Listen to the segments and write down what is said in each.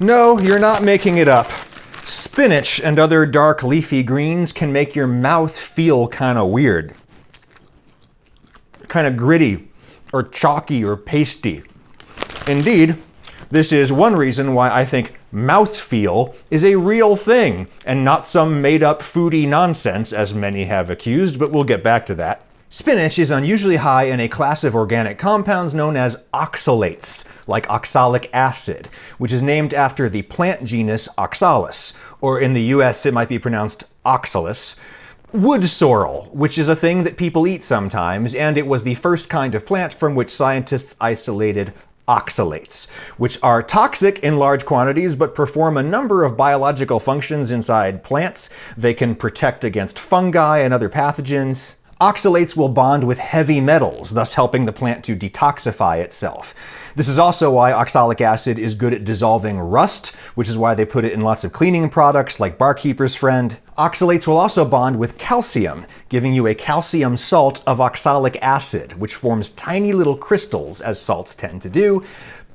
No, you're not making it up. Spinach and other dark leafy greens can make your mouth feel kind of weird. Kind of gritty, or chalky, or pasty. Indeed, this is one reason why I think mouthfeel is a real thing, and not some made-up foodie nonsense, as many have accused, but we'll get back to that. Spinach is unusually high in a class of organic compounds known as oxalates, like oxalic acid, which is named after the plant genus Oxalis, or in the US it might be pronounced oxalis. Wood sorrel, which is a thing that people eat sometimes, and it was the first kind of plant from which scientists isolated oxalates, which are toxic in large quantities but perform a number of biological functions inside plants. They can protect against fungi and other pathogens. Oxalates will bond with heavy metals, thus helping the plant to detoxify itself. This is also why oxalic acid is good at dissolving rust, which is why they put it in lots of cleaning products like Barkeeper's Friend. Oxalates will also bond with calcium, giving you a calcium salt of oxalic acid, which forms tiny little crystals, as salts tend to do.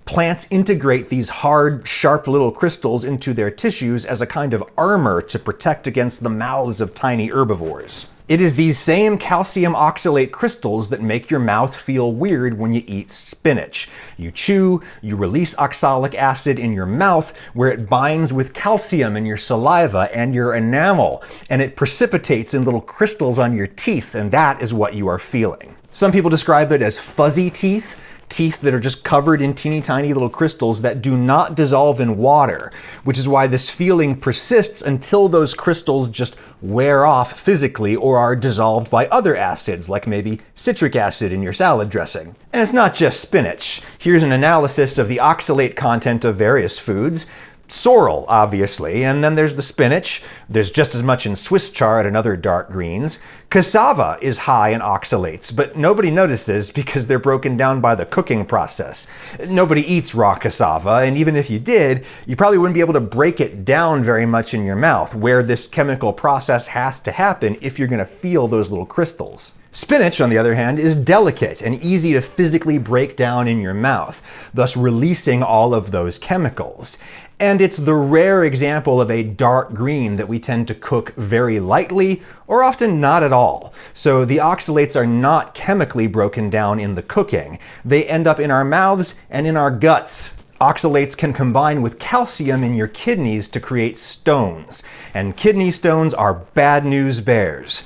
Plants integrate these hard, sharp little crystals into their tissues as a kind of armor to protect against the mouths of tiny herbivores. It is these same calcium oxalate crystals that make your mouth feel weird when you eat spinach. You chew, you release oxalic acid in your mouth, where it binds with calcium in your saliva and your enamel, and it precipitates in little crystals on your teeth, and that is what you are feeling. Some people describe it as fuzzy teeth, teeth that are just covered in teeny tiny little crystals that do not dissolve in water, which is why this feeling persists until those crystals just wear off physically or are dissolved by other acids, like maybe citric acid in your salad dressing. And it's not just spinach. Here's an analysis of the oxalate content of various foods. Sorrel, obviously, and then there's the spinach. There's just as much in Swiss chard and other dark greens. Cassava is high in oxalates, but nobody notices because they're broken down by the cooking process. Nobody eats raw cassava, and even if you did, you probably wouldn't be able to break it down very much in your mouth, where this chemical process has to happen if you're going to feel those little crystals. Spinach, on the other hand, is delicate and easy to physically break down in your mouth, thus releasing all of those chemicals. And it's the rare example of a dark green that we tend to cook very lightly, or often not at all. So the oxalates are not chemically broken down in the cooking. They end up in our mouths and in our guts. Oxalates can combine with calcium in your kidneys to create stones, and kidney stones are bad news bears.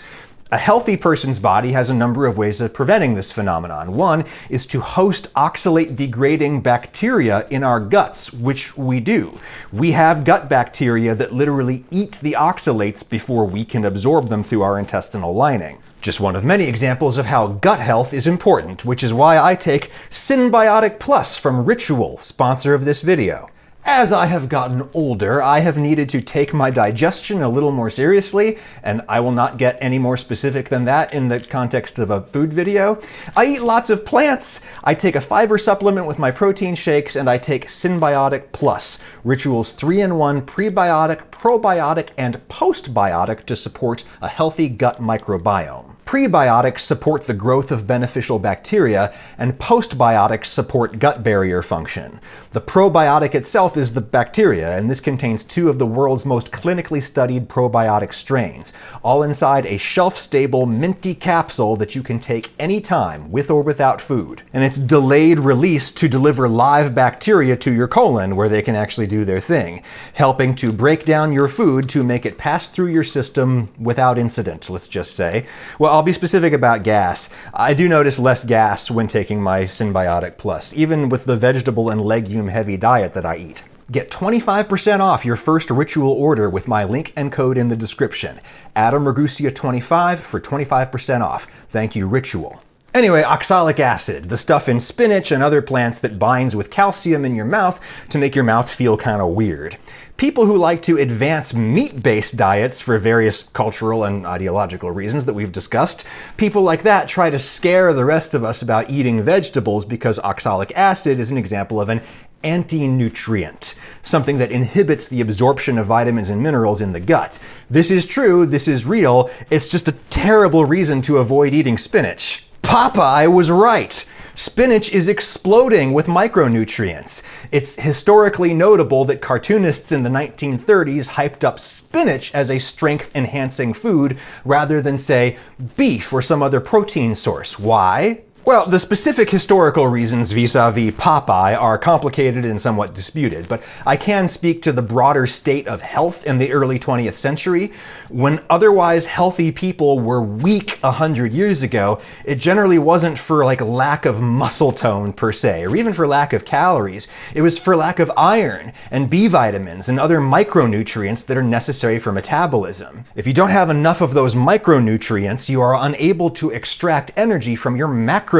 A healthy person's body has a number of ways of preventing this phenomenon. One is to host oxalate-degrading bacteria in our guts, which we do. We have gut bacteria that literally eat the oxalates before we can absorb them through our intestinal lining. Just one of many examples of how gut health is important, which is why I take Synbiotic Plus from Ritual, sponsor of this video. As I have gotten older, I have needed to take my digestion a little more seriously, and I will not get any more specific than that in the context of a food video. I eat lots of plants, I take a fiber supplement with my protein shakes, and I take Synbiotic Plus, Ritual's 3-in-1 prebiotic, probiotic, and postbiotic to support a healthy gut microbiome. Prebiotics support the growth of beneficial bacteria, and postbiotics support gut barrier function. The probiotic itself is the bacteria, and this contains 2 of the world's most clinically studied probiotic strains, all inside a shelf-stable, minty capsule that you can take anytime, with or without food. And it's delayed release to deliver live bacteria to your colon, where they can actually do their thing, helping to break down your food to make it pass through your system without incident, let's just say. Well, I'll be specific about gas. I do notice less gas when taking my Synbiotic Plus, even with the vegetable and legume-heavy diet that I eat. Get 25% off your first Ritual order with my link and code in the description. AdamRagusia25 for 25% off. Thank you, Ritual. Anyway, oxalic acid, the stuff in spinach and other plants that binds with calcium in your mouth to make your mouth feel kind of weird. People who like to advance meat-based diets for various cultural and ideological reasons that we've discussed, people like that try to scare the rest of us about eating vegetables because oxalic acid is an example of an anti-nutrient, something that inhibits the absorption of vitamins and minerals in the gut. This is true, this is real, it's just a terrible reason to avoid eating spinach. Papa, I was right! Spinach is exploding with micronutrients. It's historically notable that cartoonists in the 1930s hyped up spinach as a strength-enhancing food rather than, say, beef or some other protein source. Why? Well, the specific historical reasons vis-a-vis Popeye are complicated and somewhat disputed, but I can speak to the broader state of health in the early 20th century. When otherwise healthy people were weak 100 years ago, it generally wasn't for lack of muscle tone per se, or even for lack of calories. It was for lack of iron and B vitamins and other micronutrients that are necessary for metabolism. If you don't have enough of those micronutrients, you are unable to extract energy from your macronutrients,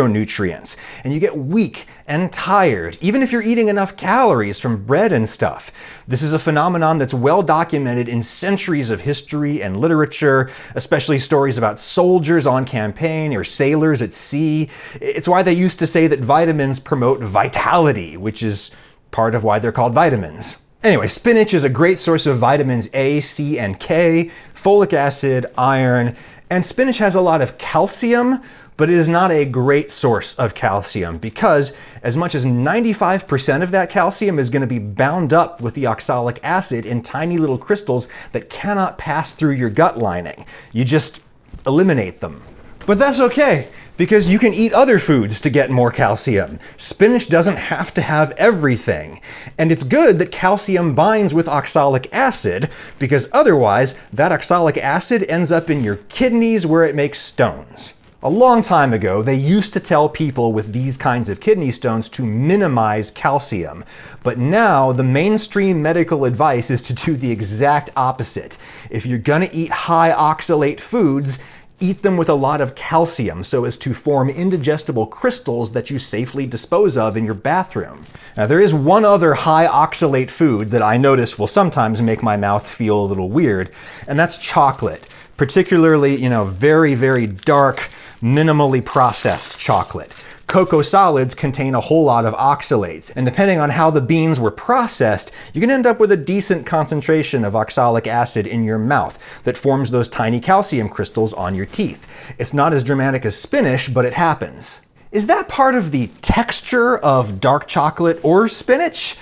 and you get weak and tired, even if you're eating enough calories from bread and stuff. This is a phenomenon that's well documented in centuries of history and literature, especially stories about soldiers on campaign or sailors at sea. It's why they used to say that vitamins promote vitality, which is part of why they're called vitamins. Anyway, spinach is a great source of vitamins A, C, and K, folic acid, iron, and spinach has a lot of calcium, but it is not a great source of calcium because as much as 95% of that calcium is going to be bound up with the oxalic acid in tiny little crystals that cannot pass through your gut lining. You just eliminate them. But that's okay, because you can eat other foods to get more calcium. Spinach doesn't have to have everything. And it's good that calcium binds with oxalic acid, because otherwise that oxalic acid ends up in your kidneys where it makes stones. A long time ago, they used to tell people with these kinds of kidney stones to minimize calcium. But now, the mainstream medical advice is to do the exact opposite. If you're gonna eat high oxalate foods, eat them with a lot of calcium so as to form indigestible crystals that you safely dispose of in your bathroom. Now, there is one other high oxalate food that I notice will sometimes make my mouth feel a little weird, and that's chocolate. Particularly, very, very dark, minimally processed chocolate. Cocoa solids contain a whole lot of oxalates, and depending on how the beans were processed, you can end up with a decent concentration of oxalic acid in your mouth that forms those tiny calcium crystals on your teeth. It's not as dramatic as spinach, but it happens. Is that part of the texture of dark chocolate or spinach?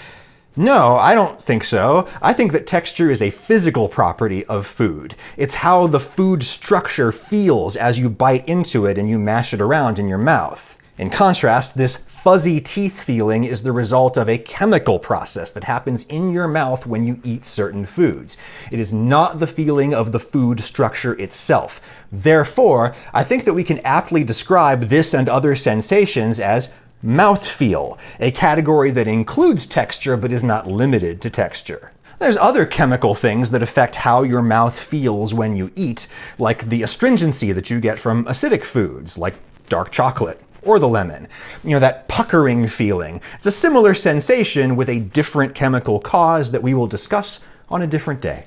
No, I don't think so. I think that texture is a physical property of food. It's how the food structure feels as you bite into it and you mash it around in your mouth. In contrast, this fuzzy teeth feeling is the result of a chemical process that happens in your mouth when you eat certain foods. It is not the feeling of the food structure itself. Therefore, I think that we can aptly describe this and other sensations as mouthfeel, a category that includes texture but is not limited to texture. There's other chemical things that affect how your mouth feels when you eat, like the astringency that you get from acidic foods, like dark chocolate or the lemon. That puckering feeling. It's a similar sensation with a different chemical cause that we will discuss on a different day.